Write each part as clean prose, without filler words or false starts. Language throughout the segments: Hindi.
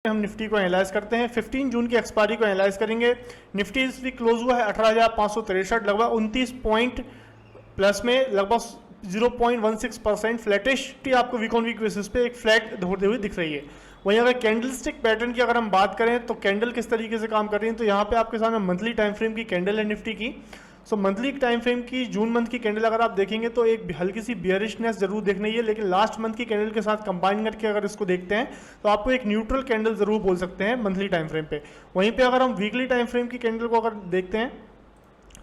हम निफ्टी को एनालाइज करते हैं। 15 जून की एक्सपायरी को एनालाइज करेंगे। निफ्टी इस वीक क्लोज हुआ है 18,563, लगभग 29 पॉइंट प्लस में, लगभग 0.16% फ्लैटिश आपको वीक ऑन वीक बेसिस पे एक फ्लैट होते हुए दिख रही है। वहीं अगर कैंडलस्टिक पैटर्न की अगर हम बात करें तो कैंडल किस तरीके से काम कर रही है, तो यहाँ पे आपके सामने मंथली टाइम फ्रेम की कैंडल है निफ्टी की। सो मंथली टाइम फ्रेम की जून मंथ की कैंडल अगर आप देखेंगे तो एक हल्की सी बियरिशनेस जरूर देखनी है, लेकिन लास्ट मंथ की कैंडल के साथ कंबाइन करके अगर इसको देखते हैं तो आपको एक न्यूट्रल कैंडल जरूर बोल सकते हैं मंथली टाइम फ्रेम पे। वहीं पे अगर हम वीकली टाइम फ्रेम की कैंडल को अगर देखते हैं,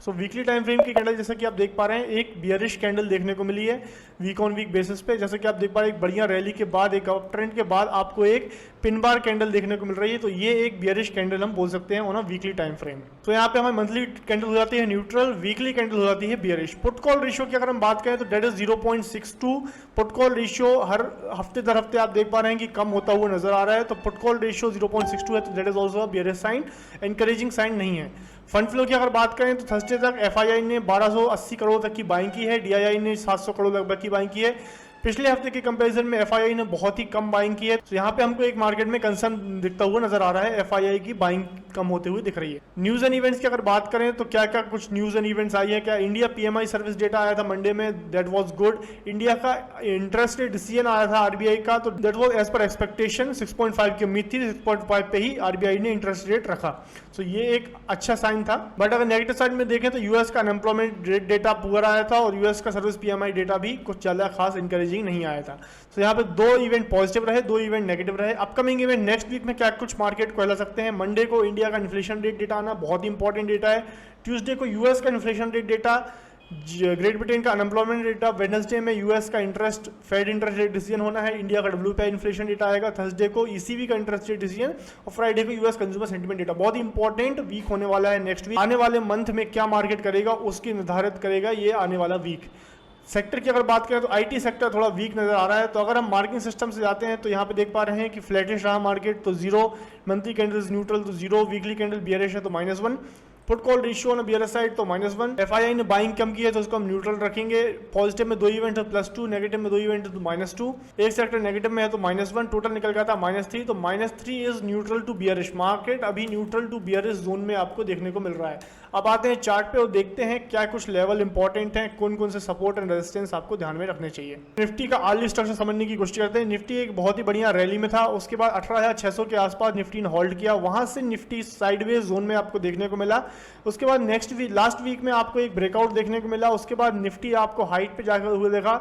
सो वीकली टाइम फ्रेम की कैंडल जैसा कि आप देख पा रहे हैं एक बियरिश कैंडल देखने को मिली है वीक ऑन वीक बेसिस पे। जैसे कि आप देख पा रहे हैं एक बढ़िया रैली के बाद, एक अप ट्रेंड के बाद आपको एक पिन बार कैंडल देखने को मिल रही है, तो ये एक बियरिश कैंडल हम बोल सकते हैं on a weekly time frame. तो यहाँ पे हमारी मंथली कैंडल हो जाती है न्यूट्रल, वीकली कैंडल हो जाती है बियरिश। पुट कॉल रेशियो की अगर हम बात करें तो date is 0.62। Put call ratio हर हफ्ते दर हफ्ते आप देख पा रहे हैं कि कम होता हुआ नजर आ रहा है, तो पुट कॉल रेशियो 0.62 है, तो date is also bearish sign, encouraging sign नहीं है। फंड फ्लो की अगर बात करें तो थर्सडे तक एफआईआई ने 1280 करोड़ तक की बाइंग की है, डीआईआई ने 700 करोड़ लगभग की बाइंग की है। पिछले हफ्ते के कंपैरिजन में एफआईआई ने बहुत ही कम बाइंग की है, तो यहाँ पे हमको एक मार्केट में कंसर्न दिखता हुआ नजर आ रहा है, एफआईआई की बाइंग कम होते हुए दिख रही है। न्यूज एंड इवेंट्स की अगर बात करें तो क्या क्या कुछ न्यूज एंड इवेंट्स आई है। क्या इंडिया पीएमआई सर्विस डेटा आया था मंडे में, दैट वाज गुड। इंडिया का इंटरेस्ट रेट डिसीजन आया था आरबीआई का, तो that was as per expectation. 6.5 की उम्मीद थी, 6.5 पे ही आरबीआई ने इंटरेस्ट रेट रखा, तो ये एक अच्छा साइन था। बट अगर नेगेटिव साइड में देखें तो यूएस का अनएम्प्लॉयमेंट रेट डेटा पुअर आया था और यूएस का सर्विस पीएमआई डेटा भी कुछ ज्यादा खास इंकरेजिंग नहीं आया था। तो यहाँ पे दो इवेंट पॉजिटिव रहे, दो इवेंट नेगेटिव रहे। अपकमिंग इवेंट नेक्स्ट वीक में क्या कुछ मार्केट को हिला सकते हैं। मंडे को इंडिया का इन्फ्लेशन रेट डेटा आना बहुत ही इंपॉर्टेंट डेटा है। ट्यूसडे को यूएस का inflation rate data, great Britain का अनएम्प्लॉयमेंट डेटा, वेडनेसडे में यूएस का फेड इंटरेस्ट रेट डिसीजन होना है, इंडिया का डब्ल्यूपीआई इन्फ्लेशन डेटा आएगा, थर्सडे को ईसीबी का इंटरेस्ट रेट डिसीजन और फ्राइडे को यूएस कंज्यूमर सेंटीमेंट डेटा। बहुत ही इंपॉर्टेंट वीक होने वाला है नेक्स्ट वीक। आने वाले मंथ में क्या मार्केट करेगा उसकी निर्धारित करेगा ये आने वाला वीक। सेक्टर की अगर बात करें तो आईटी सेक्टर थोड़ा वीक नजर आ रहा है, तो अगर हम मार्केटिंग सिस्टम से जाते हैं तो यहाँ पे देख पा रहे हैं कि फ्लैटिश रहा मार्केट, तो 0 मंथली कैंडल न्यूट्रल तो 0, वीकली कैंडल बियरिश है तो -1, put call ratio on bearish side तो -1। एफआईआई ने बाइंग कम की है तो उसको हम न्यूट्रल रखेंगे। पॉजिटिव में 2 इवेंट है +2, नेगेटिव में 2 इवेंट है तो -2। एक सेक्टर नेगेटिव में है तो -1, टोटल निकल गया था -3, तो -3 is neutral to bearish. Market अभी न्यूट्रल टू बियरिश जोन में आपको देखने को मिल रहा है। अब आते हैं चार्ट पे और देखते हैं क्या कुछ लेवल इंपॉर्टेंट हैं, कौन कौन से सपोर्ट एंड रेजिस्टेंस आपको ध्यान में रखने चाहिए। निफ्टी का अर्ली स्ट्रक्चर समझने की कोशिश करते हैं। निफ्टी एक बहुत ही बढ़िया रैली में था, उसके बाद 18,600 के आसपास निफ्टी ने होल्ड किया, वहां से निफ्टी साइडवेज जोन में आपको देखने को मिला। उसके बाद नेक्स्ट वीक लास्ट वीक में आपको एक ब्रेकआउट देखने को मिला, उसके बाद निफ्टी आपको हाइट पे जाकर हुए देखा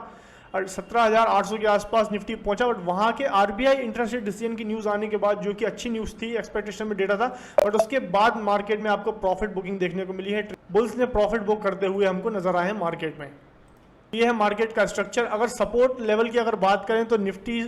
और 17,800 के आसपास निफ्टी पहुंचा। बट वहां के आरबीआई इंटरेस्ट रेट डिसीजन की न्यूज आने के बाद, जो कि अच्छी न्यूज थी, एक्सपेक्टेशन में डेटा था, बट उसके बाद मार्केट में आपको प्रॉफिट बुकिंग देखने को मिली है। बुल्स ने प्रॉफिट बुक करते हुए हमको नजर आए हैं मार्केट में। ये है मार्केट का स्ट्रक्चर। अगर सपोर्ट लेवल की अगर बात करें तो निफ्टी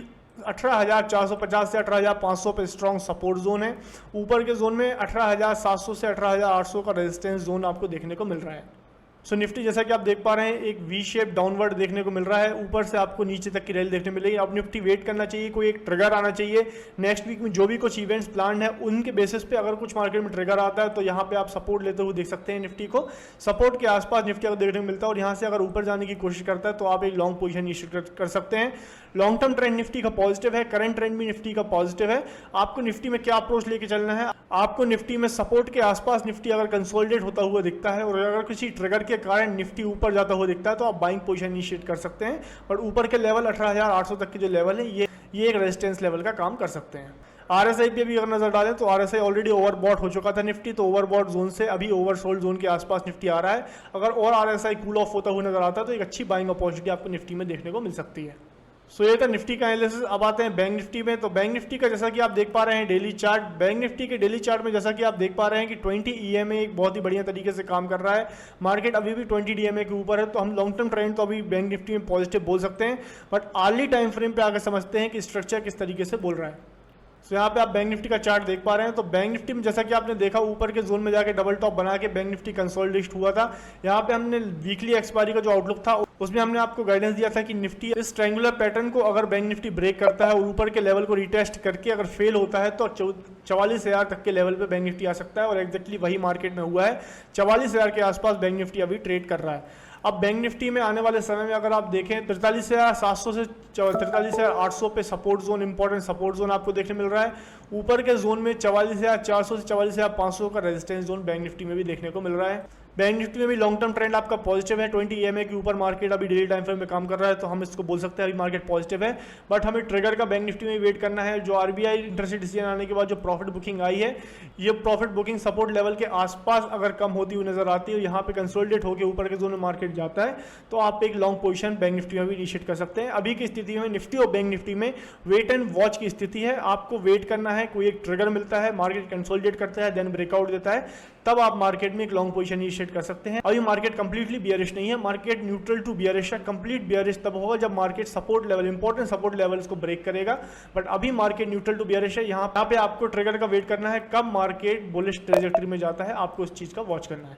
18,450 से 18,500 पे स्ट्रॉन्ग सपोर्ट जोन है। ऊपर के जोन में 18,700 से 18,800 का रेजिस्टेंस जोन आपको देखने को मिल रहा है। सो निफ्टी जैसा कि आप देख पा रहे हैं एक वी शेप डाउनवर्ड देखने को मिल रहा है, ऊपर से आपको नीचे तक की रैली देखने मिलेगी। अब निफ्टी वेट करना चाहिए, कोई एक ट्रिगर आना चाहिए। नेक्स्ट वीक में जो भी कुछ इवेंट्स प्लान है उनके बेसिस पे अगर कुछ मार्केट में ट्रिगर आता है तो यहाँ पे आप सपोर्ट लेते हुए देख सकते हैं निफ्टी को। सपोर्ट के आसपास निफ्टी अगर देखने को मिलता है और यहाँ से अगर ऊपर जाने की कोशिश करता है तो आप एक लॉन्ग पोजीशन निश्चित कर सकते हैं। लॉन्ग टर्म ट्रेंड निफ्टी का पॉजिटिव है, करंट ट्रेंड भी निफ्टी का पॉजिटिव है। आपको निफ्टी में क्या अप्रोच लेके चलना है, आपको निफ्टी में सपोर्ट के आसपास निफ्टी अगर कंसोलिडेट होता हुआ दिखता है और अगर किसी ट्रिगर के कारण निफ्टी ऊपर जाता हुआ दिखता है तो आप बाइंग पोजीशन इनिशिएट कर सकते हैं। पर ऊपर के लेवल 18,800 तक के जो लेवल है ये एक रेजिस्टेंस लेवल का काम कर सकते हैं। आरएसआई पे भी अगर नजर डालें तो आरएसआई ऑलरेडी ओवरबॉट हो चुका था निफ्टी, तो ओवरबॉट जोन से अभी ओवरसोल्ड जोन के आसपास निफ्टी आ रहा है। अगर और आरएसआई कूल ऑफ होता हुआ नजर आता है तो एक अच्छी बाइंग अपॉर्चुनिटी आपको निफ्टी में देखने को मिल सकती है। सो ये था निफ्टी का एनालिसिस। अब आते हैं बैंक निफ्टी में। तो बैंक निफ्टी का जैसा कि आप देख पा रहे हैं डेली चार्ट, बैंक निफ्टी के डेली चार्ट में जैसा कि आप देख पा रहे हैं कि 20 ईएमए एक बहुत ही बढ़िया तरीके से काम कर रहा है। मार्केट अभी भी 20 डीएमए के ऊपर है, तो हम लॉन्ग टर्म ट्रेंड तो अभी बैंक निफ्टी में पॉजिटिव बोल सकते हैं। बट अर्ली टाइम फ्रेम पे आकर समझते हैं कि स्ट्रक्चर किस तरीके से बोल रहा है। तो यहाँ पे आप बैंक निफ्टी का चार्ट देख पा रहे हैं। तो बैंक निफ्टी में जैसा कि आपने देखा ऊपर के जोन में जाके डबल टॉप बना के बैंक निफ्टी कंसोलिडेट हुआ था। यहाँ पे हमने वीकली एक्सपायरी का जो आउटलुक था उसमें हमने आपको गाइडेंस दिया था कि निफ्टी इस ट्रायंगुलर पैटर्न को अगर बैंक निफ्टी ब्रेक करता है और ऊपर के लेवल को रिटेस्ट करके अगर फेल होता है तो 44,000 तक के लेवल पे बैंक निफ्टी आ सकता है, और एग्जैक्टली वही मार्केट में हुआ है। 44,000 के आसपास बैंक निफ्टी अभी ट्रेड कर रहा है। अब बैंक निफ्टी में आने वाले समय में अगर आप देखें 43,700 से 43,800 पे support zone, important support zone आपको देखने मिल रहा है। ऊपर के जोन में 44,400 से 44,500 का रेजिस्टेंस जोन बैंक निफ्टी में भी देखने को मिल रहा है। बैंक निफ्टी में भी लॉन्ग टर्म ट्रेंड आपका पॉजिटिव है। 20 EMA के ऊपर मार्केट अभी डेली टाइम फ्रेम में काम कर रहा है, तो हम इसको बोल सकते हैं अभी मार्केट पॉजिटिव है। बट हमें ट्रिगर का बैंक निफ्टी में वेट करना है। जो RBI इंटरेस्ट डिसीजन आने के बाद जो प्रॉफिट बुकिंग आई है, ये प्रॉफिट बुकिंग सपोर्ट लेवल के आसपास अगर कम होती हुई नजर आती है, यहाँ पे कंसोलिडेट होकर ऊपर के जोन में मार्केट जाता है, तो आप एक लॉन्ग पोजीशन बैंक निफ्टी में भी इनिशिएट कर सकते हैं। अभी की स्थिति में निफ्टी और बैंक निफ्टी में वेट एंड वॉच की स्थिति है। आपको वेट करना है, कोई एक ट्रिगर मिलता है, मार्केट कंसोलिडेट करता है, देन ब्रेकआउट देता है, तब आप मार्केट में एक लॉन्ग पोजीशन इनिशिएट कर सकते हैं। अभी मार्केट कंप्लीटली बियरिश नहीं है, मार्केट न्यूट्रल टू बियरिश है। कंप्लीट बियरिश तब होगा जब market support level, important support levels को ब्रेक करेगा। बट अभी मार्केट न्यूट्रल टू बियरिश है। यहाँ पे आपको ट्रिगर का वेट करना है, कब मार्केट बुलिश ट्रेजेक्टरी में जाता है, आपको उस चीज का वॉच करना है।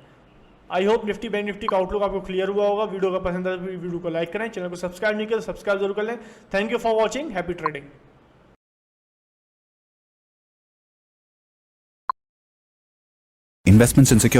I hope Nifty bank Nifty का आउटलुक आपको क्लियर हुआ होगा। वीडियो का पसंद है तो वीडियो को लाइक करें, चैनल को सब्सक्राइब नहीं किया तो सब्सक्राइब जरूर कर लें। Thank you for watching, happy trading. Investments in security